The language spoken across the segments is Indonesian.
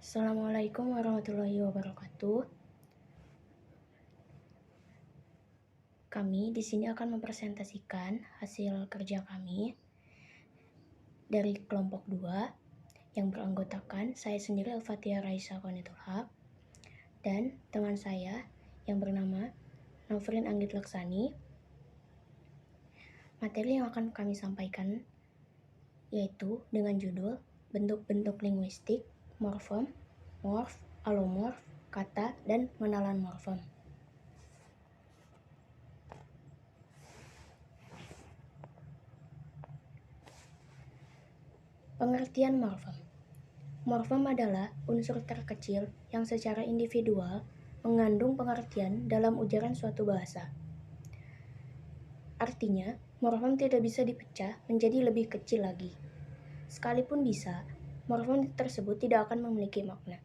Assalamualaikum warahmatullahi wabarakatuh. Kami di sini akan mempresentasikan hasil kerja kami dari kelompok 2 yang beranggotakan saya sendiri Al-Fatihah Raisa Qanitul Haq dan teman saya yang bernama Novrin Anggit Laksani. Materi yang akan kami sampaikan yaitu dengan judul bentuk-bentuk linguistik, morfem, morf, alomorf, kata, dan pengenalan morfem. Pengertian morfem. Morfem adalah unsur terkecil yang secara individual mengandung pengertian dalam ujaran suatu bahasa. Artinya, morfem tidak bisa dipecah menjadi lebih kecil lagi. Sekalipun bisa, morfem tersebut tidak akan memiliki makna.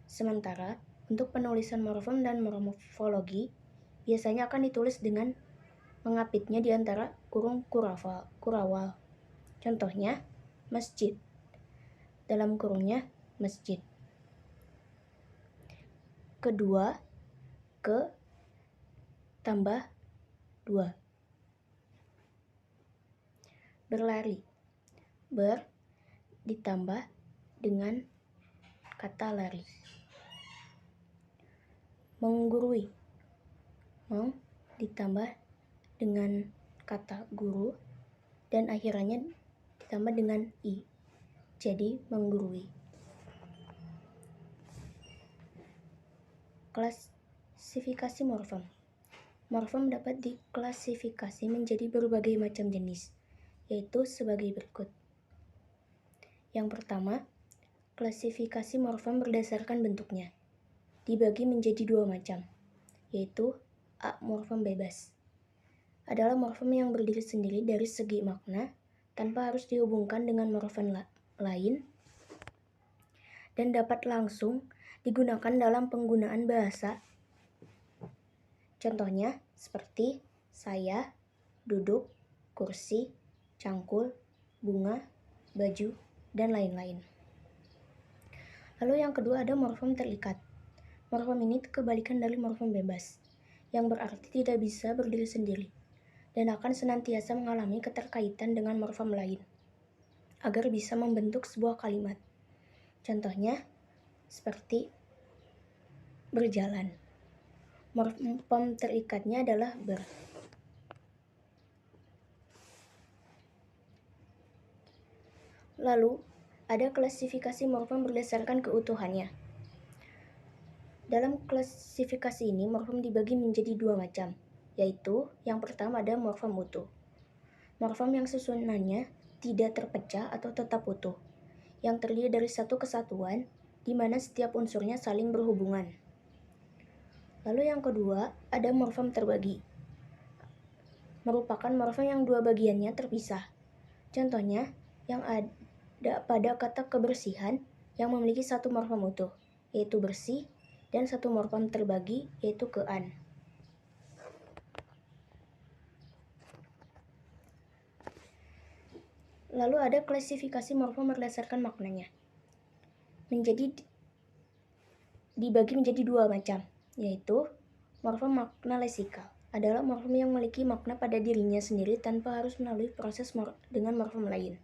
Sementara, untuk penulisan morfem dan morfologi biasanya akan ditulis dengan mengapitnya di antara kurung kurawal. Contohnya, masjid. Dalam kurungnya, masjid. Kedua, ke tambah 2. Berlari. Ber ditambah dengan kata lari. Menggurui. Meng ditambah dengan kata guru dan akhirannya ditambah dengan i. Jadi menggurui. Klasifikasi morfem. Morfem dapat diklasifikasi menjadi berbagai macam jenis, yaitu sebagai berikut. Yang pertama, klasifikasi morfem berdasarkan bentuknya. Dibagi menjadi 2 macam, yaitu A. Morfem bebas. Adalah morfem yang berdiri sendiri dari segi makna, tanpa harus dihubungkan dengan morfem lain, dan dapat langsung digunakan dalam penggunaan bahasa. Contohnya seperti saya, duduk, kursi, cangkul, bunga, baju, dan lain-lain. Lalu yang kedua ada morfem terikat. Morfem ini kebalikan dari morfem bebas, yang berarti tidak bisa berdiri sendiri, dan akan senantiasa mengalami keterkaitan dengan morfem lain, agar bisa membentuk sebuah kalimat. Contohnya seperti berjalan. Morfem terikatnya adalah ber. Lalu, ada klasifikasi morfem berdasarkan keutuhannya. Dalam klasifikasi ini, morfem dibagi menjadi 2 macam, yaitu yang pertama ada morfem utuh. Morfem yang susunannya tidak terpecah atau tetap utuh, yang terdiri dari satu kesatuan, di mana setiap unsurnya saling berhubungan. Lalu yang kedua, ada morfem terbagi. Merupakan morfem yang 2 bagiannya terpisah. Contohnya, yang ada pada kata kebersihan yang memiliki satu morfem utuh, yaitu bersih, dan satu morfem terbagi, yaitu kean. Lalu ada klasifikasi morfem berdasarkan maknanya. Dibagi menjadi 2 macam, yaitu morfem makna lesikal. Adalah morfem yang memiliki makna pada dirinya sendiri tanpa harus melalui proses dengan morfem lain.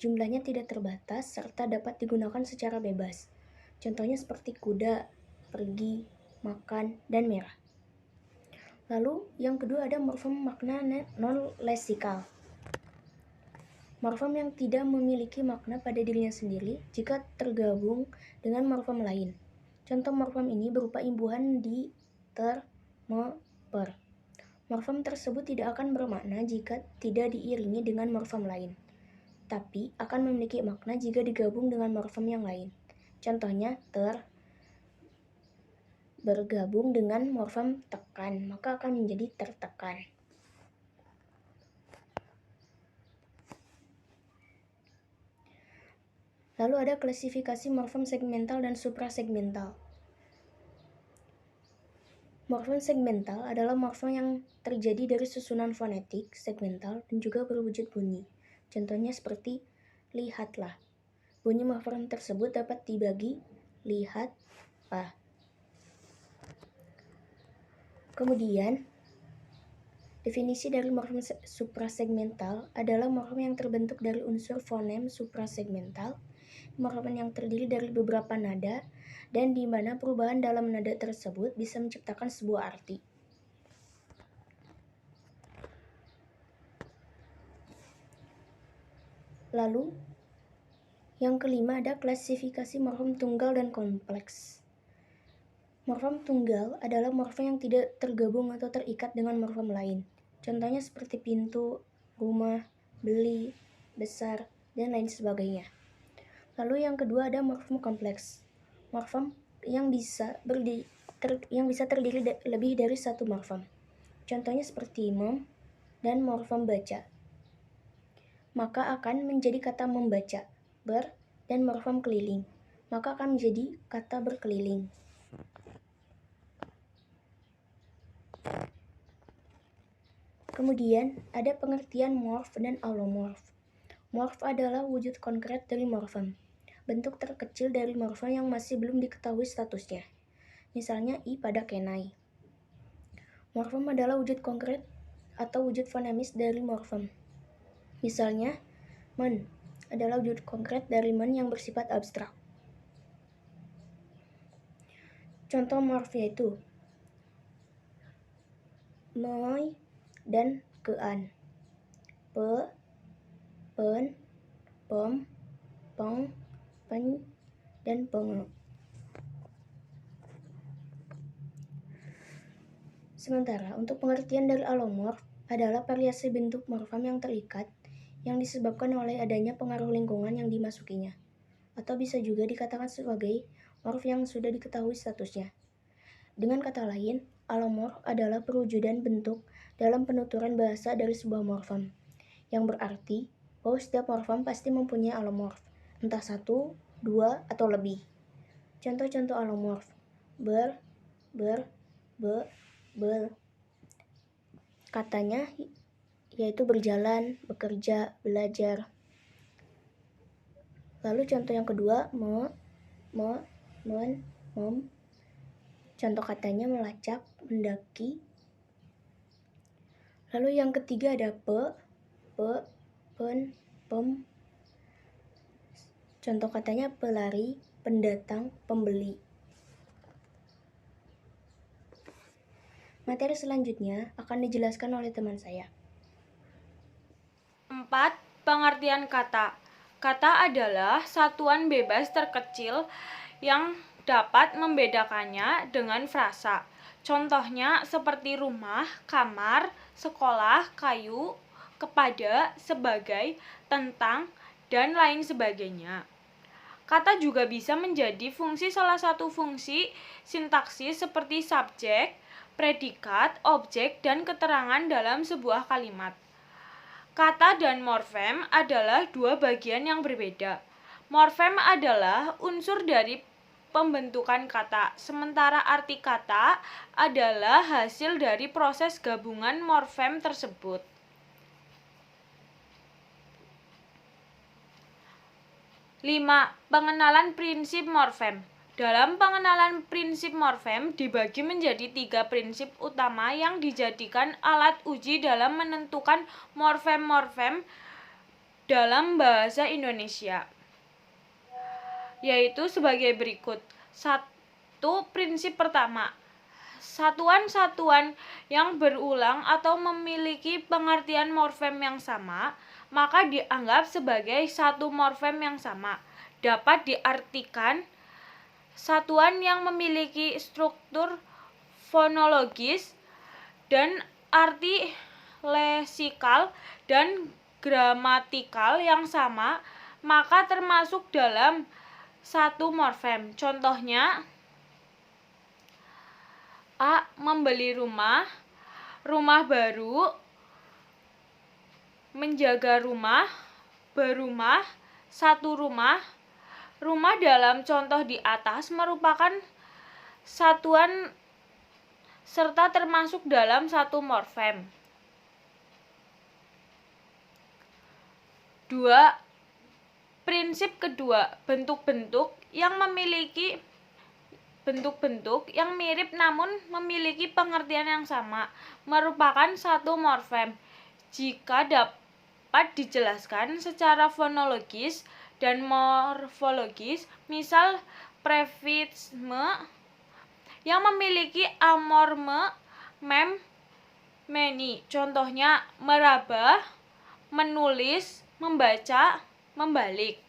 Jumlahnya tidak terbatas serta dapat digunakan secara bebas. Contohnya seperti kuda, pergi, makan, dan merah. Lalu yang kedua ada morfem makna non-lesikal. Morfem yang tidak memiliki makna pada dirinya sendiri jika tergabung dengan morfem lain. Contoh morfem ini berupa imbuhan di, ter, me, per. Morfem tersebut tidak akan bermakna jika tidak diiringi dengan morfem lain, tapi akan memiliki makna jika digabung dengan morfem yang lain. Contohnya bergabung dengan morfem tekan, maka akan menjadi tertekan. Lalu ada klasifikasi morfem segmental dan suprasegmental. Morfem segmental adalah morfem yang terjadi dari susunan fonetik segmental dan juga berwujud bunyi. Contohnya seperti lihatlah. Bunyi morfem tersebut dapat dibagi, lihat, A. Kemudian, definisi dari morfem suprasegmental adalah morfem yang terbentuk dari unsur fonem suprasegmental, morfem yang terdiri dari beberapa nada, dan di mana perubahan dalam nada tersebut bisa menciptakan sebuah arti. Lalu, yang kelima ada klasifikasi morfem tunggal dan kompleks. Morfem tunggal adalah morfem yang tidak tergabung atau terikat dengan morfem lain. Contohnya seperti pintu, rumah, beli, besar, dan lain sebagainya. Lalu yang kedua ada morfem kompleks. Morfem yang bisa terdiri lebih dari satu morfem. Contohnya seperti mem dan morfem baca. Maka akan menjadi kata membaca, dan morfem keliling. Maka akan menjadi kata berkeliling. Kemudian ada pengertian morf dan alomorf. Morf adalah wujud konkret dari morfem, bentuk terkecil dari morfem yang masih belum diketahui statusnya. Misalnya i pada kenai. Morfem adalah wujud konkret atau wujud fonemis dari morfem. Misalnya, men adalah wujud konkret dari men yang bersifat abstrak. Contoh morf yaitu moi dan kean, pe, pen, pem, peng, pen, dan penge. Sementara untuk pengertian dari alomorf adalah variasi bentuk morfem yang terikat yang disebabkan oleh adanya pengaruh lingkungan yang dimasukinya, atau bisa juga dikatakan sebagai morf yang sudah diketahui statusnya. Dengan kata lain, alomorf adalah perwujudan bentuk dalam penuturan bahasa dari sebuah morfem, yang berarti bahwa setiap morfem pasti mempunyai alomorf, entah satu, dua, atau lebih. Contoh-contoh alomorf: ber, be, bel. Katanya yaitu berjalan, bekerja, belajar. Lalu contoh yang kedua, me, men, mem. Contoh katanya melacak, mendaki. Lalu yang ketiga ada pe, pen, pem. Contoh katanya pelari, pendatang, pembeli. Materi selanjutnya akan dijelaskan oleh teman saya. 4. Pengertian kata. Kata adalah satuan bebas terkecil yang dapat membedakannya dengan frasa. Contohnya seperti rumah, kamar, sekolah, kayu, kepada, sebagai, tentang, dan lain sebagainya. Kata juga bisa menjadi fungsi salah satu fungsi sintaksis seperti subjek, predikat, objek, dan keterangan dalam sebuah kalimat. Kata dan morfem adalah dua bagian yang berbeda. Morfem adalah unsur dari pembentukan kata, sementara arti kata adalah hasil dari proses gabungan morfem tersebut. Lima, pengenalan prinsip morfem. Dalam pengenalan prinsip morfem dibagi menjadi 3 prinsip utama yang dijadikan alat uji dalam menentukan morfem-morfem dalam bahasa Indonesia, yaitu sebagai berikut. 1. Prinsip pertama, satuan-satuan yang berulang atau memiliki pengertian morfem yang sama, maka dianggap sebagai satu morfem yang sama. Dapat diartikan satuan yang memiliki struktur fonologis dan arti leksikal dan gramatikal yang sama, maka termasuk dalam satu morfem. Contohnya, A. Membeli rumah, rumah baru, menjaga rumah, berumah, satu rumah. Rumah dalam contoh di atas merupakan satuan serta termasuk dalam satu morfem. 2. Prinsip kedua, bentuk-bentuk yang mirip namun memiliki pengertian yang sama merupakan satu morfem jika dapat dijelaskan secara fonologis dan morfologis. Misal prefisme yang memiliki amorme mem many, contohnya meraba, menulis, membaca, membalik.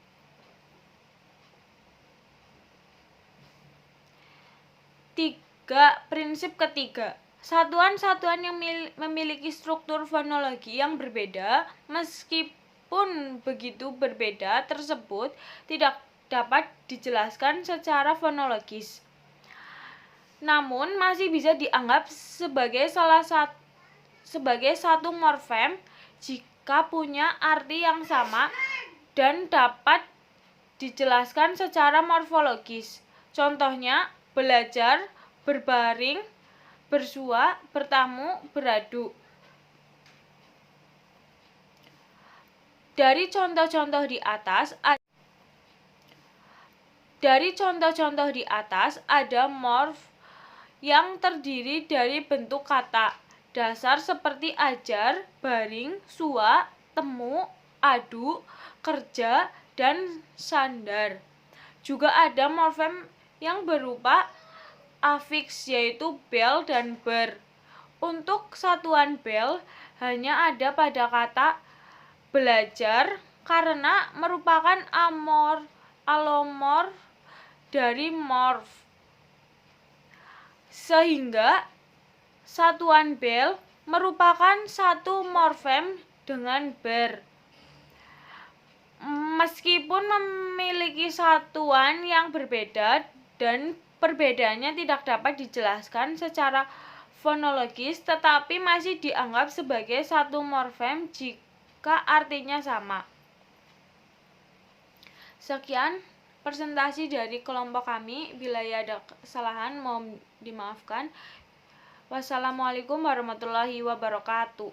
Prinsip ketiga, satuan-satuan yang memiliki struktur fonologi yang berbeda, meskipun begitu berbeda tersebut tidak dapat dijelaskan secara fonologis, namun masih bisa dianggap sebagai satu morfem jika punya arti yang sama dan dapat dijelaskan secara morfologis. Contohnya belajar, berbaring, bersua, bertamu, beradu. Dari contoh-contoh di atas ada morf yang terdiri dari bentuk kata dasar seperti ajar, baring, sua, temu, adu, kerja, dan sandar. Juga ada morfem yang berupa afiks, yaitu bel dan ber. Untuk satuan bel hanya ada pada kata belajar karena merupakan alomorf dari morf, sehingga satuan bel merupakan satu morfem dengan ber. Meskipun memiliki satuan yang berbeda dan perbedaannya tidak dapat dijelaskan secara fonologis, tetapi masih dianggap sebagai satu morfem jika artinya sama. Sekian presentasi dari kelompok kami. Bila ada kesalahan mohon dimaafkan. Wassalamualaikum warahmatullahi wabarakatuh.